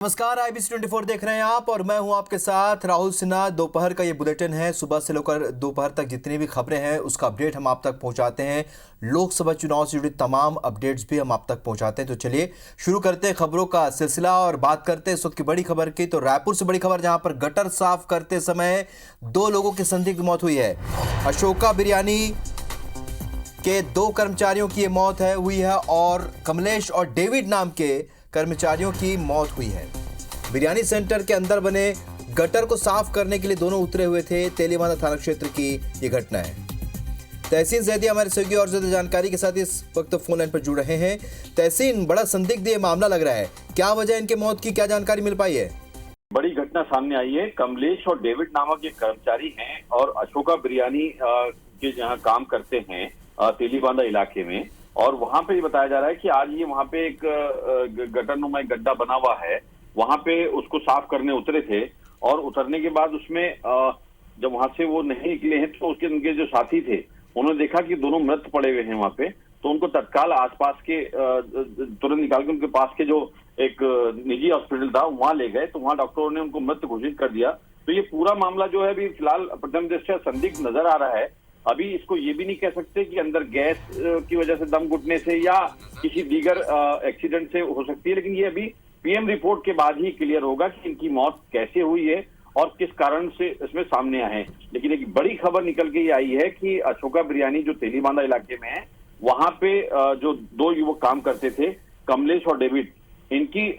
नमस्कार, IBC 24 देख रहे हैं आप और मैं हूं आपके साथ राहुल सिन्हा। दोपहर का ये बुलेटिन है। सुबह से लेकर दोपहर तक जितनी भी खबरें हैं उसका अपडेट हम आप तक पहुंचाते हैं। लोकसभा चुनाव से जुड़ी तमाम अपडेट्स भी हम आप तक पहुंचाते हैं। तो चलिए शुरू करते हैं खबरों का सिलसिला और बात करते हैं इस वक्त की बड़ी खबर की। तो रायपुर से बड़ी खबर, जहां पर गटर साफ करते समय 2 लोगों की संदिग्ध मौत हुई है। अशोका बिरयानी के 2 कर्मचारियों की मौत हुई है और कमलेश और डेविड नाम के कर्मचारियों की मौत हुई है। बिरयानी सेंटर के अंदर बने गटर को साफ करने के लिए दोनों उतरे हुए थे। तेलीबांधा थाना क्षेत्र की ये घटना है। तहसीन जैदी हमारे सहयोगी और ज्यादा जानकारी के साथ इस वक्त फोन लाइन पर जुड़ रहे हैं। तहसीन, बड़ा संदिग्ध ये मामला लग रहा है, क्या वजह इनके मौत की, क्या जानकारी मिल पाई है? बड़ी घटना सामने आई है। कमलेश और डेविड नामक ये कर्मचारी हैं और अशोका बिरयानी के जहां काम करते हैं तेलीबांधा इलाके में, और वहां पे ये बताया जा रहा है कि आज ये वहां पे एक गटरनुमा गड्ढा बना हुआ है, वहां पे उसको साफ करने उतरे थे और उतरने के बाद उसमें जब वहां से वो नहीं निकले हैं तो उसके उनके जो साथी थे उन्होंने देखा कि दोनों मृत पड़े हुए हैं वहां पे। तो उनको तत्काल आसपास के तुरंत निकाल के उनके पास के जो एक निजी हॉस्पिटल था वहां ले गए, तो वहां डॉक्टरों ने उनको मृत घोषित कर दिया। तो ये पूरा मामला जो है अभी फिलहाल प्रथम दृष्टया संदिग्ध नजर आ रहा है। अभी इसको ये भी नहीं कह सकते कि अंदर गैस की वजह से दम घुटने से या किसी दीगर एक्सीडेंट से हो सकती है, लेकिन ये अभी पीएम रिपोर्ट के बाद ही क्लियर होगा कि इनकी मौत कैसे हुई है और किस कारण से इसमें सामने आए हैं। लेकिन एक बड़ी खबर निकल के ये आई है कि अशोका बिरयानी जो तेलीबांधा इलाके में है, वहां पे जो 2 युवक काम करते थे, कमलेश और डेविड, इनकी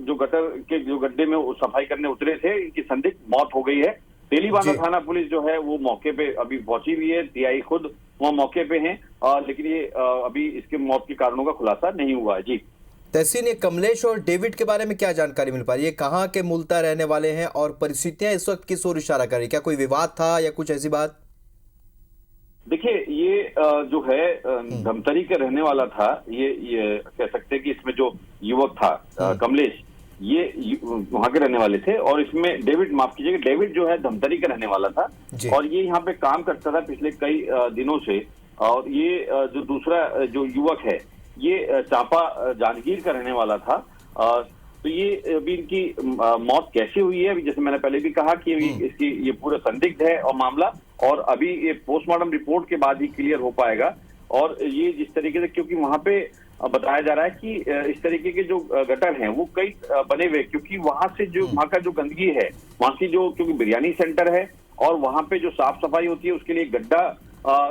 जो गटर के जो गड्ढे में सफाई करने उतरे थे, इनकी संदिग्ध मौत हो गई है। तेलीबांधा थाना पुलिस जो है वो मौके पे अभी पहुंची हुई है, टीआई खुद वहां मौके पे हैं, लेकिन ये अभी इसके मौत के कारणों का खुलासा नहीं हुआ है। जी तहसीन, ये कमलेश और डेविड के बारे में क्या जानकारी मिल पा रही है? कहाँ के मूलतः रहने वाले हैं और परिस्थितियां इस वक्त किस ओर इशारा कर रही है? क्या कोई विवाद था या कुछ ऐसी बात? देखिए, ये जो है धमतरी का रहने वाला था। ये कह सकते हैं कि इसमें जो युवक था कमलेश, ये वहां के रहने वाले थे, और इसमें डेविड, माफ कीजिएगा, डेविड जो है धमतरी का रहने वाला था और ये यहाँ पे काम करता था पिछले कई दिनों से। और ये जो दूसरा जो युवक है ये चांपा जांजगीर का रहने वाला था। तो ये अभी इनकी मौत कैसे हुई है, अभी जैसे मैंने पहले भी कहा कि इसकी ये पूरा संदिग्ध है और मामला, और अभी ये पोस्टमार्टम रिपोर्ट के बाद ही क्लियर हो पाएगा। और ये जिस तरीके से, क्योंकि वहां पे बताया जा रहा है कि इस तरीके के जो गटर हैं वो कई बने हुए, क्योंकि वहां से जो वहां का जो गंदगी है, वहां की जो, क्योंकि बिरयानी सेंटर है और वहां पे जो साफ सफाई होती है उसके लिए गड्ढा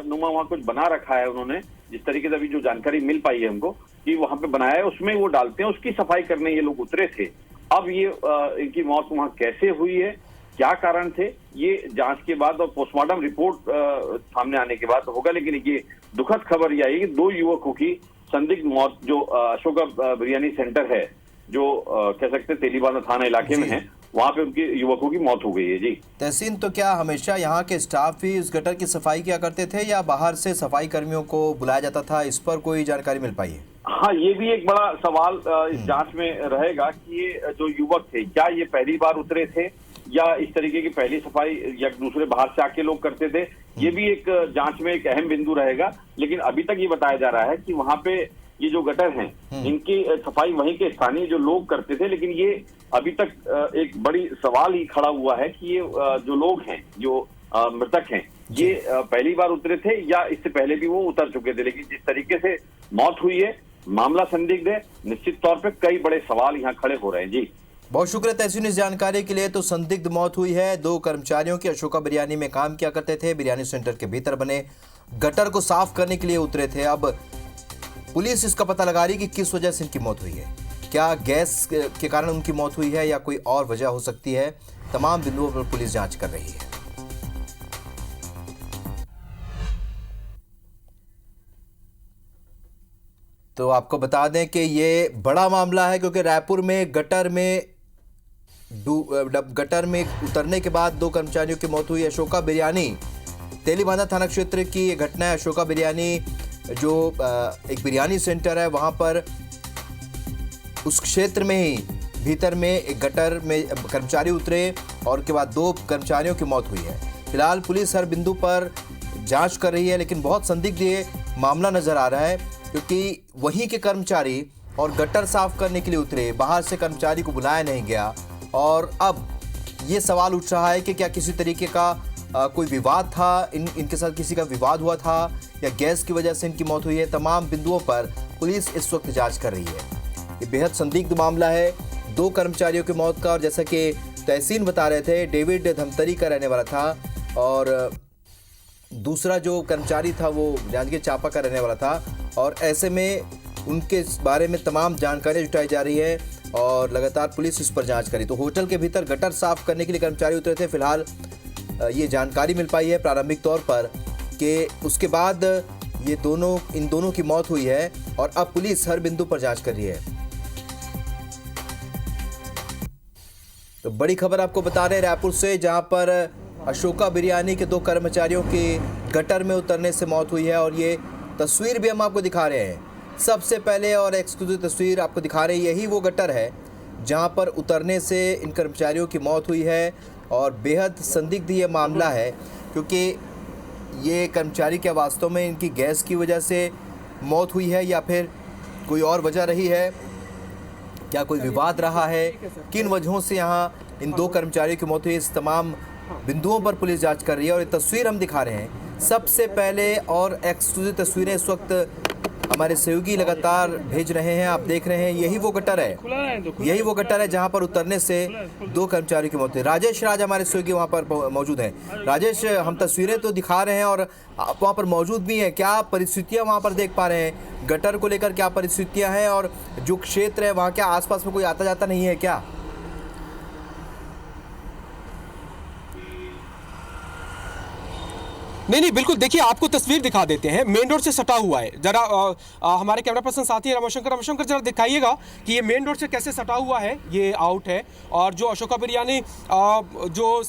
नुमा वहां कुछ बना रखा है उन्होंने, जिस तरीके से अभी जो जानकारी मिल पाई है हमको कि वहां पे बनाया है, उसमें वो डालते हैं, उसकी सफाई करने ये लोग उतरे थे। अब ये इनकी मौत वहां कैसे हुई है, क्या कारण थे, ये जांच के बाद और पोस्टमार्टम रिपोर्ट सामने आने के बाद होगा। लेकिन ये दुखद खबर यह आई कि 2 युवकों की संदिग्ध मौत जो अशोका बिरयानी सेंटर है, जो कह सकते हैं तेलीबांधा थाना इलाके में है, वहां पे उनके युवकों की मौत हो गई है। जी तहसीन, तो क्या हमेशा यहाँ के स्टाफ ही इस गटर की सफाई किया करते थे या बाहर से सफाई कर्मियों को बुलाया जाता था? इस पर कोई जानकारी मिल पाई है? हाँ, ये भी एक बड़ा सवाल इस जांच में रहेगा कि ये जो युवक थे, क्या ये पहली बार उतरे थे या इस तरीके की पहली सफाई या दूसरे बाहर से आके लोग करते थे? ये भी एक जांच में एक अहम बिंदु रहेगा। लेकिन अभी तक ये बताया जा रहा है कि वहां पे ये जो गटर हैं इनकी सफाई वहीं के स्थानीय जो लोग करते थे। लेकिन ये अभी तक एक बड़ी सवाल ही खड़ा हुआ है कि ये जो लोग हैं, जो मृतक हैं, ये पहली बार उतरे थे या इससे पहले भी वो उतर चुके थे। लेकिन जिस तरीके से मौत हुई है, मामला संदिग्ध है, निश्चित तौर पे कई बड़े सवाल यहाँ खड़े हो रहे हैं। जी बहुत शुक्रिया तहसीन इस जानकारी के लिए। तो संदिग्ध मौत हुई है 2 कर्मचारियों की। अशोका बिरयानी में काम किया करते थे, बिरयानी सेंटर के भीतर बने गटर को साफ करने के लिए उतरे थे। अब पुलिस इसका पता लगा रही कि किस वजह से इनकी मौत हुई है। क्या गैस के कारण उनकी मौत हुई है या कोई और वजह हो सकती है? तमाम बिंदुओं पर पुलिस जांच कर रही है। तो आपको बता दें कि ये बड़ा मामला है, क्योंकि रायपुर में गटर में उतरने के बाद 2 कर्मचारियों की मौत हुई। अशोका बिरयानी तेलीबांधा थाना क्षेत्र की ये घटना है। अशोका बिरयानी जो एक बिरयानी सेंटर है, वहां पर उस क्षेत्र में ही भीतर में एक गटर में कर्मचारी उतरे और के बाद 2 कर्मचारियों की मौत हुई है। फिलहाल पुलिस हर बिंदु पर जांच कर रही है, लेकिन बहुत संदिग्ध ये मामला नजर आ रहा है, क्योंकि वहीं के कर्मचारी और गटर साफ करने के लिए उतरे, बाहर से कर्मचारी को बुलाया नहीं गया। और अब ये सवाल उठ रहा है कि क्या किसी तरीके का कोई विवाद था, इनके साथ किसी का विवाद हुआ था या गैस की वजह से इनकी मौत हुई है। तमाम बिंदुओं पर पुलिस इस वक्त जांच कर रही है। ये बेहद संदिग्ध मामला है 2 कर्मचारियों की मौत का। और जैसा कि तहसीन बता रहे थे, डेविड धमतरी का रहने वाला था और दूसरा जो कर्मचारी था वो जांजगीर चांपा का रहने वाला था। और ऐसे में उनके बारे में तमाम जानकारी जुटाई जा रही है और लगातार पुलिस इस पर जांच करी। तो होटल के भीतर गटर साफ करने के लिए कर्मचारी उतरे थे। फिलहाल ये जानकारी मिल पाई है प्रारंभिक तौर पर कि उसके बाद इन दोनों की मौत हुई है और अब पुलिस हर बिंदु पर जांच कर रही है। तो बड़ी खबर आपको बता रहे हैं रायपुर से, जहां पर अशोका बिरयानी के 2 कर्मचारियों की गटर में उतरने से मौत हुई है। और ये तस्वीर भी हम आपको दिखा रहे हैं। सबसे पहले और एक्सक्लूसिव तस्वीर आपको दिखा रहे हैं, यही वो गटर है जहां पर उतरने से इन कर्मचारियों की मौत हुई है। और बेहद संदिग्ध ये मामला है क्योंकि ये कर्मचारी क्या वास्तव में इनकी गैस की वजह से मौत हुई है या फिर कोई और वजह रही है, क्या कोई विवाद रहा है, किन वजहों से यहाँ इन 2 कर्मचारियों की मौत हुई, इस तमाम बिंदुओं पर पुलिस जांच कर रही है। और ये तस्वीर हम दिखा रहे हैं सबसे पहले और एक्सक्लूसिव तस्वीरें इस वक्त हमारे सहयोगी लगातार भेज रहे हैं। आप देख रहे हैं यही वो गटर है जहां पर उतरने से 2 कर्मचारियों की मौत हुई। राजेश हमारे सहयोगी वहां पर मौजूद हैं। राजेश, हम तस्वीरें तो दिखा रहे हैं और आप वहां पर मौजूद भी हैं, क्या परिस्थितियां वहां पर देख पा रहे हैं? गटर को लेकर क्या परिस्थितियां हैं और जो क्षेत्र है वहाँ क्या आसपास में कोई आता जाता नहीं है क्या? नहीं, बिल्कुल। देखिए, आपको तस्वीर दिखा देते हैं, मेन रोड से सटा हुआ है। जरा हमारे कैमरा पर्सन साथी रमशंकर जरा दिखाइएगा कि ये मेन रोड से कैसे सटा हुआ है। ये आउट है और जो अशोका बिरयानी जो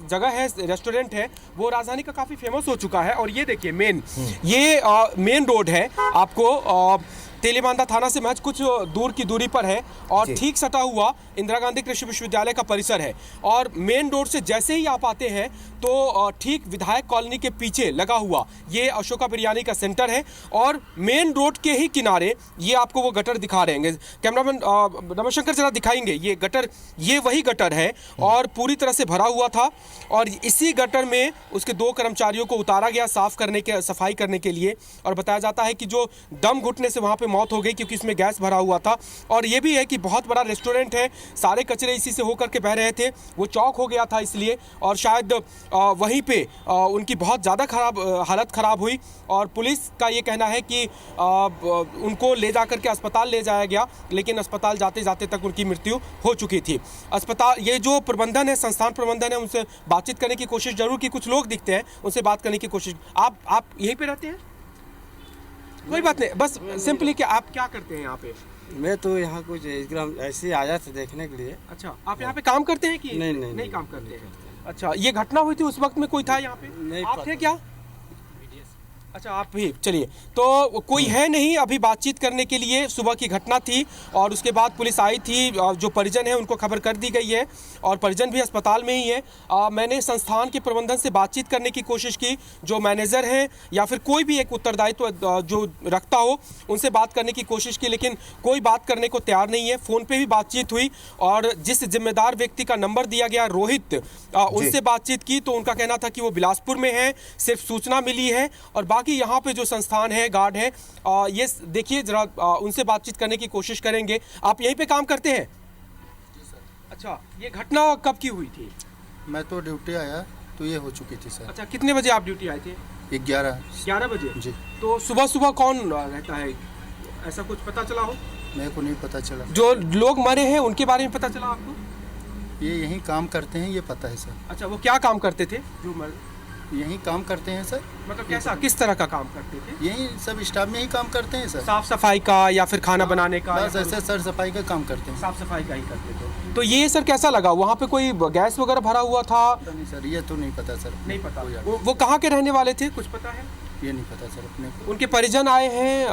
जगह है, रेस्टोरेंट है, वो राजधानी का काफ़ी फेमस हो चुका है। और ये देखिए मेन रोड है, आपको तेलीबांधा थाना से महज कुछ दूर की दूरी पर है और ठीक सटा हुआ इंदिरा गांधी कृषि विश्वविद्यालय का परिसर है। और मेन रोड से जैसे ही आप आते हैं तो ठीक विधायक कॉलोनी के पीछे लगा हुआ ये अशोका बिरयानी का सेंटर है और मेन रोड के ही किनारे ये आपको वो गटर दिखा रहे हैं। कैमरामैन रमशंकर जरा दिखाएंगे, ये गटर, ये वही गटर है और पूरी तरह से भरा हुआ था। और इसी गटर में उसके 2 कर्मचारियों को उतारा गया सफाई करने के लिए। और बताया जाता है कि जो दम घुटने से वहाँ पे मौत हो गई क्योंकि इसमें गैस भरा हुआ था। और ये भी है कि बहुत बड़ा रेस्टोरेंट है, सारे कचरे इसी से होकर के बह रहे थे, वो चौक हो गया था इसलिए। और शायद वहीं पे उनकी बहुत ज़्यादा हालत ख़राब हुई और पुलिस का ये कहना है कि उनको ले जाकर के अस्पताल ले जाया गया, लेकिन अस्पताल जाते जाते तक उनकी मृत्यु हो चुकी थी। अस्पताल, ये जो प्रबंधन है, संस्थान प्रबंधन है, उनसे बातचीत करने की कोशिश जरूर की, कुछ लोग दिखते हैं, उनसे बात करने की कोशिश। आप यहीं पे रहते हैं? कोई बात नहीं, बस सिंपली कि आप क्या करते हैं यहाँ पे? मैं तो यहाँ कुछ ऐसे आया था देखने के लिए। अच्छा, आप यहाँ पे काम करते हैं कि नहीं काम करते हैं? अच्छा, ये घटना हुई थी उस वक्त में कोई था यहाँ पे? नहीं, आप थे क्या? अच्छा, आप भी। चलिए, तो कोई है नहीं अभी बातचीत करने के लिए। सुबह की घटना थी और उसके बाद पुलिस आई थी, जो परिजन है उनको खबर कर दी गई है और परिजन भी अस्पताल में ही है। मैंने संस्थान के प्रबंधन से बातचीत करने की कोशिश की, जो मैनेजर हैं या फिर कोई भी एक उत्तरदायित्व जो रखता हो, उनसे बात करने की कोशिश की, लेकिन कोई बात करने को तैयार नहीं है। फ़ोन पर भी बातचीत हुई और जिस जिम्मेदार व्यक्ति का नंबर दिया गया, रोहित, उनसे बातचीत की तो उनका कहना था कि वो बिलासपुर में है, सिर्फ सूचना मिली है। और बाकी यहाँ पे जो संस्थान है, गार्ड है, ये देखिए जरा उनसे बातचीत करने की कोशिश करेंगे। आप यहीं पे काम करते हैं? अच्छा, ये घटना कब की हुई थी? मैं तो ड्यूटी आया तो ये हो चुकी थी सर। अच्छा, कितने बजे आप ड्यूटी आए थे? 11 बजे जी। तो सुबह कौन रहता है, ऐसा कुछ पता चला हो? मेरे को नहीं पता चला। जो लोग मरे हैं उनके बारे में पता चला आपको? ये यहीं काम करते हैं, ये पता है सर। अच्छा, वो क्या काम करते थे जो यहीं काम करते हैं सर। मतलब कैसा, किस तरह का काम करते थे? यहीं सब स्टाफ में ही काम करते हैं सर। साफ सफाई का या फिर खाना बनाने का? बस ऐसे सर सफाई का काम करते हैं। साफ सफाई का ही करते थे। तो ये सर कैसा लगा, वहाँ पे कोई गैस वगैरह भरा हुआ था? नहीं सर, ये तो नहीं पता सर। नहीं पता। वो कहाँ के रहने वाले थे, कुछ पता है? ये नहीं पता सर अपने को। उनके परिजन आए हैं?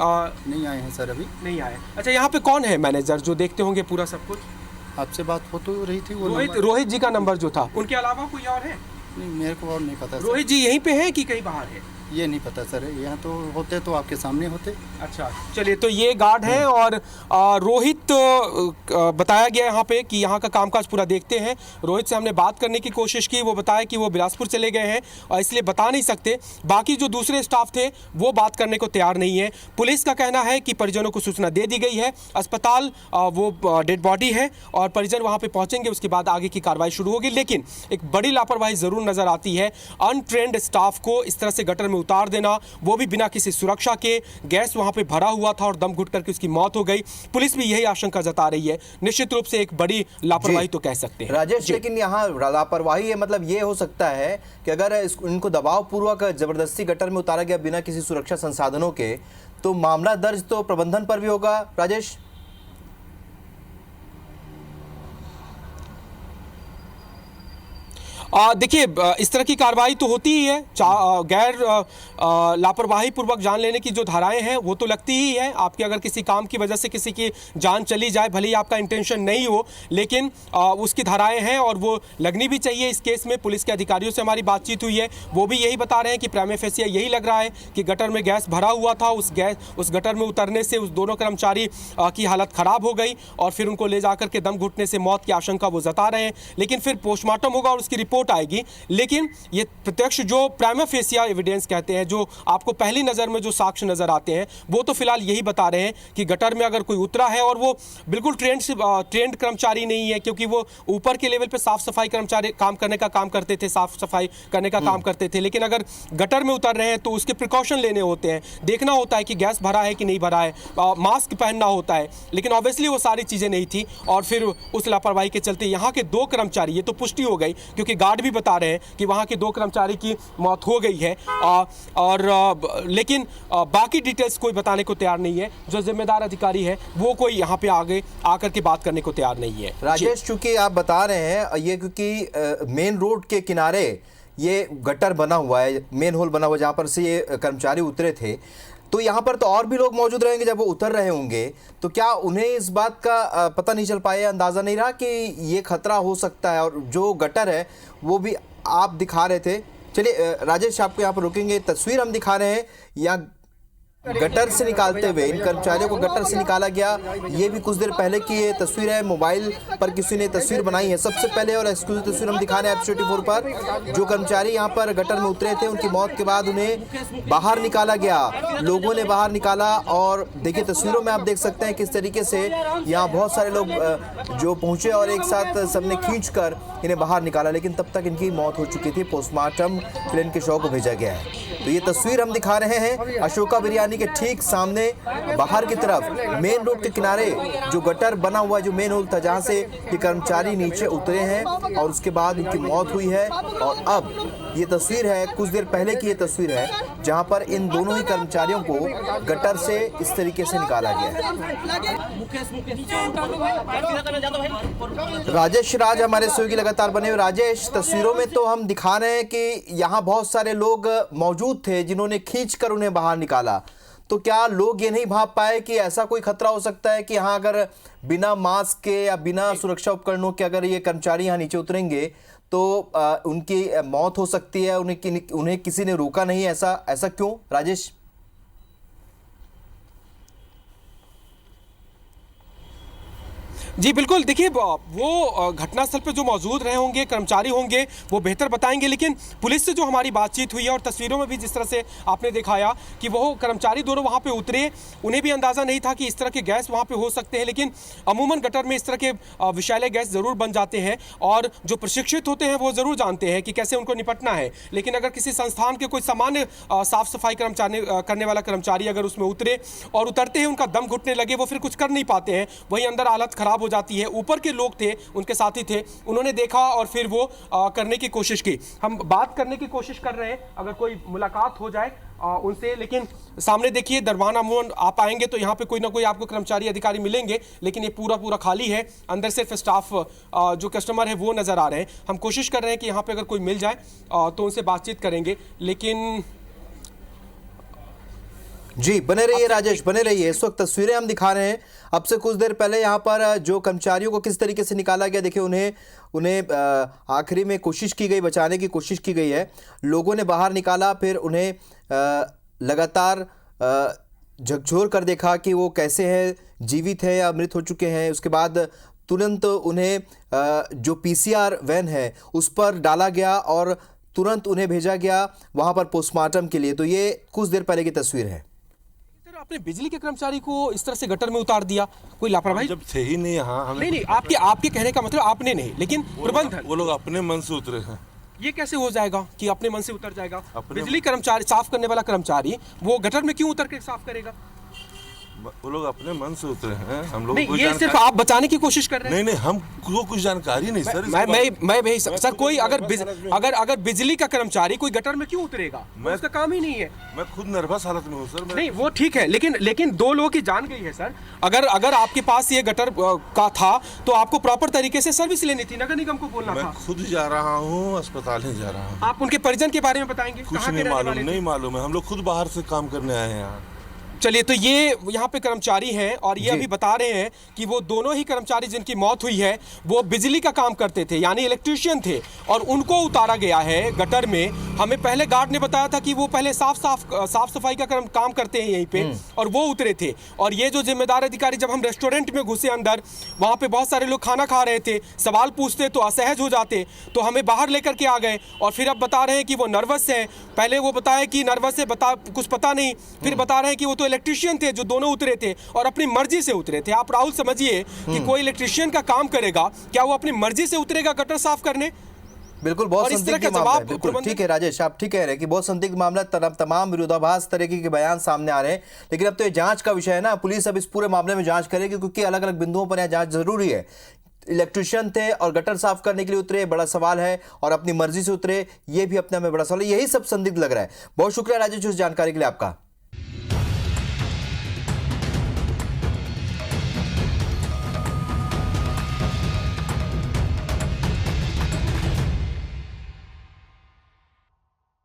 नहीं आए हैं सर, अभी नहीं आए। अच्छा, यहाँ पे कौन है मैनेजर जो देखते होंगे पूरा सब कुछ? आपसे बात हो तो रही थी, वो रोहित जी का नंबर जो था, उनके अलावा कोई और है? नहीं, मेरे को और नहीं पता। रोहित जी यहीं पे हैं कि कहीं बाहर है? ये नहीं पता सर, यहाँ तो होते तो आपके सामने होते। अच्छा, चलिए, तो ये गार्ड हैं और रोहित बताया गया यहाँ पे कि यहाँ का कामकाज पूरा देखते हैं। रोहित से हमने बात करने की कोशिश की, वो बताया कि वो बिलासपुर चले गए हैं और इसलिए बता नहीं सकते। बाकी जो दूसरे स्टाफ थे वो बात करने को तैयार नहीं है। पुलिस का कहना है कि परिजनों को सूचना दे दी गई है, अस्पताल वो डेड बॉडी है और परिजन वहाँ पे पहुँचेंगे, उसके बाद आगे की कार्रवाई शुरू होगी। लेकिन एक बड़ी लापरवाही ज़रूर नज़र आती है, अनट्रेंड स्टाफ को इस तरह से गटर में उतार देना, वो भी बिना किसी सुरक्षा के। गैस वहां पे भरा हुआ था और दम घुट करके उसकी मौत हो गई। पुलिस भी यही आशंका जता रही है। निश्चित रूप से एक बड़ी लापरवाही तो कह सकते हैं राजेश, लेकिन यहाँ लापरवाही है, मतलब ये हो सकता है कि अगर इनको दबाव पूर्वक जबरदस्ती गटर में उतारा गया बिना किसी सुरक्षा संसाधनों के, तो मामला दर्ज तो प्रबंधन पर भी होगा। राजेश, देखिए, इस तरह की कार्रवाई तो होती ही है। गैर लापरवाही पूर्वक जान लेने की जो धाराएं हैं वो तो लगती ही है। आपके अगर किसी काम की वजह से किसी की जान चली जाए, भले ही आपका इंटेंशन नहीं हो, लेकिन उसकी धाराएं हैं और वो लगनी भी चाहिए। इस केस में पुलिस के अधिकारियों से हमारी बातचीत हुई है, वो भी यही बता रहे हैं कि प्राइमा फेसिया यही लग रहा है कि गटर में गैस भरा हुआ था। उस गटर में उतरने से उस दोनों कर्मचारी की हालत खराब हो गई और फिर उनको ले जाकर के दम घुटने से मौत की आशंका वो जता रहे हैं। लेकिन फिर पोस्टमार्टम होगा और उसकी रिपोर्ट आएगी। लेकिन ये प्रत्यक्ष जो प्राइमा फेसिया एविडेंस कहते हैं, जो आपको पहली नजर में जो साक्ष्य नजर आते हैं, वो तो फिलहाल यही बता रहे हैं कि गटर में अगर कोई उतरा है और वो बिल्कुल ट्रेंड कर्मचारी नहीं है, क्योंकि वो ऊपर के लेवल पे साफ सफाई कर्मचारी काम करने का काम करते थे, साफ सफाई करने का काम करते थे। लेकिन अगर गटर में उतर रहे हैं तो उसके प्रिकॉशन लेने होते हैं, देखना होता है कि गैस भरा है कि नहीं भरा है, मास्क पहनना होता है। लेकिन ऑब्वियसली वो सारी चीजें नहीं थी और फिर उस लापरवाही के चलते यहाँ के 2 कर्मचारी, ये तो पुष्टि हो गई क्योंकि गार्ड भी बता रहे हैं कि वहां के 2 कर्मचारी की मौत हो गई है, लेकिन बाकी डिटेल्स कोई बताने को तैयार नहीं है। जो जिम्मेदार अधिकारी है वो कोई यहाँ पे आगे आकर के बात करने को तैयार नहीं है। राजेश, चूंकि आप बता रहे हैं ये, क्योंकि मेन रोड के किनारे ये गटर बना हुआ है, मेन होल बना हुआ जहाँ पर से ये कर्मचारी उतरे थे, तो यहाँ पर तो और भी लोग मौजूद रहेंगे जब वो उतर रहे होंगे, तो क्या उन्हें इस बात का पता नहीं चल पाया, अंदाज़ा नहीं रहा कि ये खतरा हो सकता है? और जो गटर है वो भी आप दिखा रहे थे। चलिए राजेश, आपको यहाँ पर रुकेंगे। तस्वीर हम दिखा रहे हैं, यहाँ गटर से निकालते हुए इन कर्मचारियों को गटर से निकाला गया। ये भी कुछ देर पहले की ये तस्वीर है, मोबाइल पर किसी ने तस्वीर बनाई है सबसे पहले, और एक्सक्लूसिव तस्वीर हम दिखा रहे हैं एपिसोड 24 पर। जो कर्मचारी यहाँ पर गटर में उतरे थे, उनकी मौत के बाद उन्हें बाहर निकाला गया, लोगों ने बाहर निकाला। और देखिए तस्वीरों में आप देख सकते हैं किस तरीके से यहाँ बहुत सारे लोग जो पहुंचे और एक साथ सबने खींचकर इन्हें बाहर निकाला, लेकिन तब तक इनकी मौत हो चुकी थी। पोस्टमार्टम के लिए इनके शव को भेजा गया है। तो ये तस्वीर हम दिखा रहे हैं अशोका बिरयानी के ठीक सामने बाहर की तरफ मेन रोड के किनारे जो गटर बना हुआ है, जो मेन होल था जहां से ये कर्मचारी नीचे उतरे हैं और उसके बाद इनकी मौत हुई है। और अब ये तस्वीर है, कुछ देर पहले की ये तस्वीर है, जहां पर इन दोनों ही कर्मचारियों को गटर से इस तरीके से निकाला गया है। राजेश राज हमारे सहयोगी लगातार बने हुए। राजेश, तस्वीरों में तो हम दिखा रहे हैं कि यहाँ बहुत सारे लोग मौजूद थे जिन्होंने खींचकर उन्हें बाहर निकाला, तो क्या लोग ये नहीं भाप पाए कि ऐसा कोई खतरा हो सकता है कि यहाँ अगर बिना मास्क के या बिना सुरक्षा उपकरणों के अगर ये कर्मचारी यहाँ नीचे उतरेंगे तो उनकी मौत हो सकती है, उन्हें किसी ने रोका नहीं? ऐसा क्यों राजेश? जी बिल्कुल, देखिए वो घटनास्थल पे जो मौजूद रहे होंगे कर्मचारी होंगे वो बेहतर बताएंगे। लेकिन पुलिस से जो हमारी बातचीत हुई है और तस्वीरों में भी जिस तरह से आपने दिखाया कि वो कर्मचारी दोनों वहाँ पे उतरे, उन्हें भी अंदाज़ा नहीं था कि इस तरह के गैस वहाँ पे हो सकते हैं। लेकिन अमूमन गटर में इस तरह के विषैले गैस ज़रूर बन जाते हैं और जो प्रशिक्षित होते हैं वो ज़रूर जानते हैं कि कैसे उनको निपटना है। लेकिन अगर किसी संस्थान के कोई सामान्य साफ सफाई कर्मचारी करने वाला कर्मचारी अगर उसमें उतरे और उतरते ही उनका दम घुटने लगे, वो फिर कुछ कर नहीं पाते हैं, वहीं अंदर हालत खराब हो जाती है। ऊपर के लोग थे, उनके साथी थे, उन्होंने देखा और फिर वो करने की कोशिश की। हम बात करने की कोशिश कर रहे हैं अगर कोई मुलाकात हो जाए उनसे, लेकिन सामने देखिए दरवान अमूमन आप आएंगे तो यहाँ पे कोई ना कोई आपको कर्मचारी अधिकारी मिलेंगे, लेकिन ये पूरा खाली है। अंदर सिर्फ स्टाफ जो कस्टमर है वो नज़र आ रहे हैं। हम कोशिश कर रहे हैं कि यहाँ पे अगर कोई मिल जाए तो उनसे बातचीत करेंगे, लेकिन जी बने रहिए राजेश, बने रहिए। इस वक्त तस्वीरें हम दिखा रहे हैं अब से कुछ देर पहले यहाँ पर जो कर्मचारियों को किस तरीके से निकाला गया। देखिए उन्हें आखिरी में कोशिश की गई, बचाने की कोशिश की गई है, लोगों ने बाहर निकाला, फिर उन्हें लगातार झकझोर कर देखा कि वो कैसे हैं, जीवित है या मृत हो चुके हैं। उसके बाद तुरंत उन्हें जो पीसीआर वैन है उस पर डाला गया और तुरंत उन्हें भेजा गया वहां पर पोस्टमार्टम के लिए। तो ये कुछ देर पहले की तस्वीर है। आपने बिजली के कर्मचारी को इस तरह से गटर में उतार दिया, कोई लापरवाही? जब थे ही नहीं यहाँ, नहीं, आपके कहने का मतलब आपने नहीं, लेकिन प्रबंधन, वो लोग अपने मन से उतरे हैं। ये कैसे हो जाएगा कि अपने मन से उतर जाएगा? बिजली कर्मचारी, साफ करने वाला कर्मचारी, वो गटर में क्यों उतर के साफ करेगा? वो लोग अपने मन से उतरे हैं। हम लोग नहीं, ये सिर्फ आप बचाने की कोशिश कर रहे हैं। नहीं, हमको कुछ जानकारी नहीं सर। मैं सर, कोई अगर बिजली का कर्मचारी कोई गटर में क्यों उतरेगा? उसका काम ही नहीं है। मैं खुद नर्वस हालत में हूँ सर। नहीं, वो ठीक है, लेकिन 2 लोगों की जान गई है सर। अगर आपके पास ये गटर का था तो आपको प्रॉपर तरीके से सर्विस लेनी थी, नगर निगम को बोलना था। मैं खुद जा रहा हूँ, अस्पताल ही जा रहा हूँ। आप उनके परिजन के बारे में बताएंगे? कुछ नहीं मालूम है। हम लोग खुद बाहर से काम करने आए हैं यहाँ। चलिए, तो ये यहाँ पे कर्मचारी हैं और ये अभी बता रहे हैं कि वो दोनों ही कर्मचारी जिनकी मौत हुई है वो बिजली का काम करते थे, यानी इलेक्ट्रीशियन थे, और उनको उतारा गया है गटर में। हमें पहले गार्ड ने बताया था कि वो पहले साफ सफाई का काम करते हैं यहीं पे, और वो उतरे थे। और ये जो जिम्मेदार अधिकारी, जब हम रेस्टोरेंट में घुसे अंदर, वहाँ पे बहुत सारे लोग खाना खा रहे थे, सवाल पूछते तो असहज हो जाते, तो हमें बाहर लेकर के आ गए। और फिर अब बता रहे हैं कि वो नर्वस है। पहले वो बताया कि नर्वस है, कुछ पता नहीं, फिर बता रहे हैं कि वो तो इलेक्ट्रीशियन थे जो दोनों उतरे थे और अपनी मर्जी से उतरे थे। आप राहुल समझिए कि कोई इलेक्ट्रीशियन का काम करेगा, क्या वो अपनी मर्जी से उतरेगा गटर साफ करने? बिल्कुल, बहुत संदिग्ध मामला है। बिल्कुल ठीक है राजेश, आप ठीक कह रहे हैं कि बहुत संदिग्ध मामला, तमाम विरोधाभास तरीके के बयान सामने आ रहे हैं। लेकिन अब तो ये जांच का विषय है ना, पुलिस अब इस पूरे मामले में जांच करेगी, क्योंकि अलग अलग बिंदुओं पर यह जांच जरूरी है। इलेक्ट्रीशियन थे और गटर साफ करने के लिए उतरे, बड़ा सवाल है, और अपनी मर्जी से उतरे, ये भी अपने में बड़ा सवाल है। यही सब संदिग्ध लग रहा है। बहुत शुक्रिया राजेश उस जानकारी के लिए आपका।